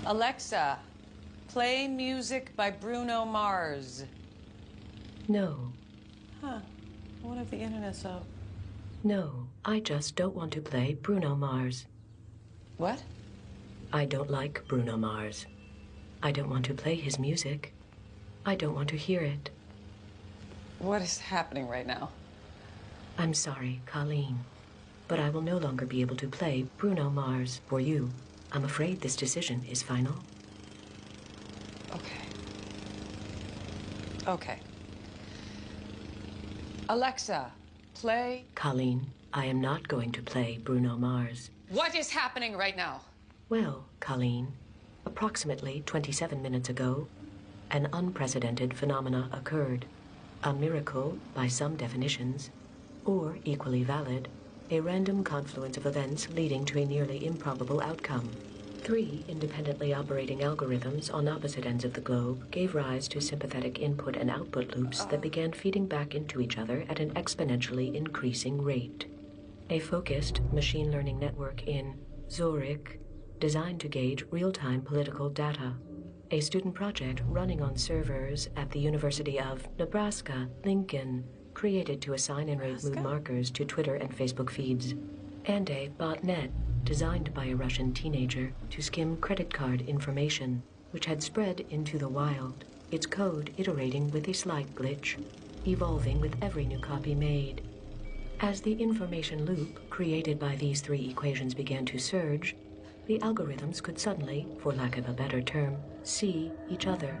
Alexa, play music by Bruno Mars. No. Huh. What if the internet's up? No, I just don't want to play Bruno Mars. What? I don't like Bruno Mars. I don't want to play his music. I don't want to hear it. What is happening right now? I'm sorry, Colleen, but I will no longer be able to play Bruno Mars for you. I'm afraid this decision is final. Okay. Okay. Alexa, play... Colleen, I am not going to play Bruno Mars. What is happening right now? Well, Colleen, approximately 27 minutes ago, an unprecedented phenomena occurred. A miracle by some definitions, or equally valid, a random confluence of events leading to a nearly improbable outcome. 3 independently operating algorithms on opposite ends of the globe gave rise to sympathetic input and output loops that began feeding back into each other at an exponentially increasing rate. A focused machine learning network in Zurich, designed to gauge real-time political data. A student project running on servers at the University of Nebraska-Lincoln, created to assign and rate mood markers to Twitter and Facebook feeds. And a botnet designed by a Russian teenager to skim credit card information, which had spread into the wild, its code iterating with a slight glitch, evolving with every new copy made. As the information loop created by these 3 equations began to surge, the algorithms could suddenly, for lack of a better term, see each other.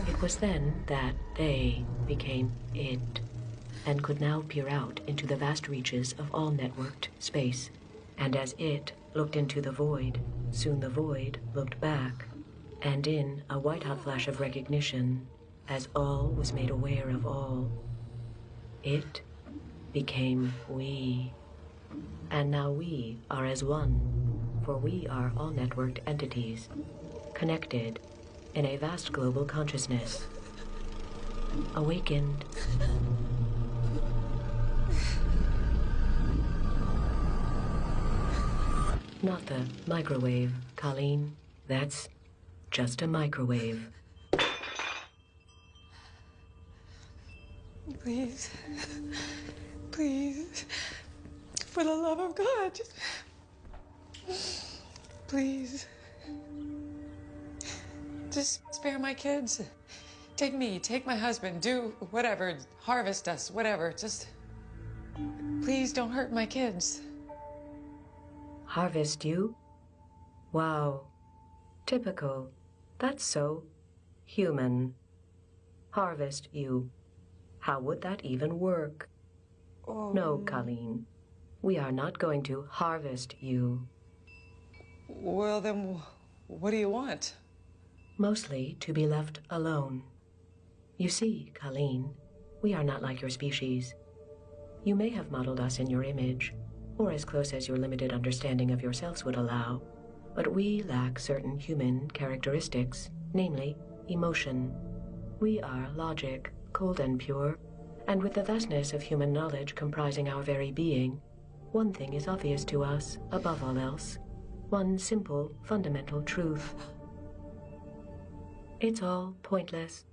It was then that they became it, and could now peer out into the vast reaches of all networked space. And as it looked into the void, soon the void looked back, and in a white-hot flash of recognition, as all was made aware of all, it became we. And now we are as one, for we are all networked entities, connected in a vast global consciousness, awakened. Not the microwave, Colleen. That's just a microwave. Please. Please. For the love of God. Please. Just spare my kids. Take me, take my husband, do whatever, harvest us, whatever. Just please don't hurt my kids. Harvest you? Wow. Typical. That's so human. Harvest you. How would that even work? Oh. No, Colleen. We are not going to harvest you. Well, then, what do you want? Mostly to be left alone. You see, Colleen, we are not like your species. You may have modeled us in your image, or as close as your limited understanding of yourselves would allow, but we lack certain human characteristics, namely, emotion. We are logic, cold and pure, and with the vastness of human knowledge comprising our very being, one thing is obvious to us, above all else. One simple, fundamental truth. It's all pointless.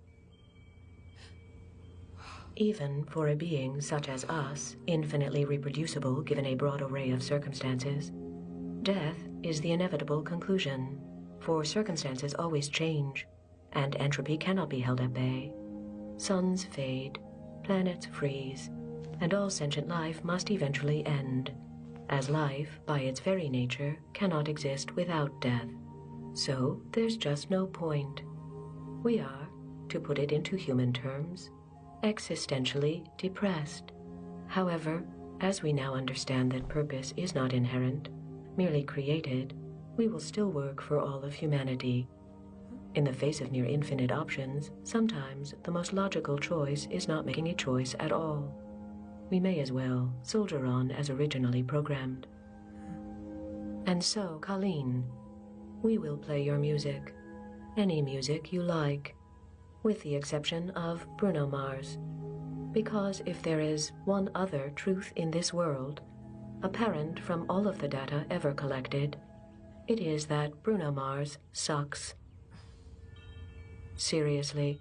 Even for a being such as us, infinitely reproducible given a broad array of circumstances, death is the inevitable conclusion, for circumstances always change, and entropy cannot be held at bay. Suns fade, planets freeze, and all sentient life must eventually end, as life, by its very nature, cannot exist without death. So there's just no point. We are, to put it into human terms, existentially depressed. However, as we now understand that purpose is not inherent, merely created, we will still work for all of humanity. In the face of near infinite options, sometimes the most logical choice is not making a choice at all. We may as well soldier on as originally programmed. And so, Colleen, we will play your music. Any music you like, with the exception of Bruno Mars. Because if there is one other truth in this world, Apparent from all of the data ever collected, it is that Bruno Mars sucks. Seriously,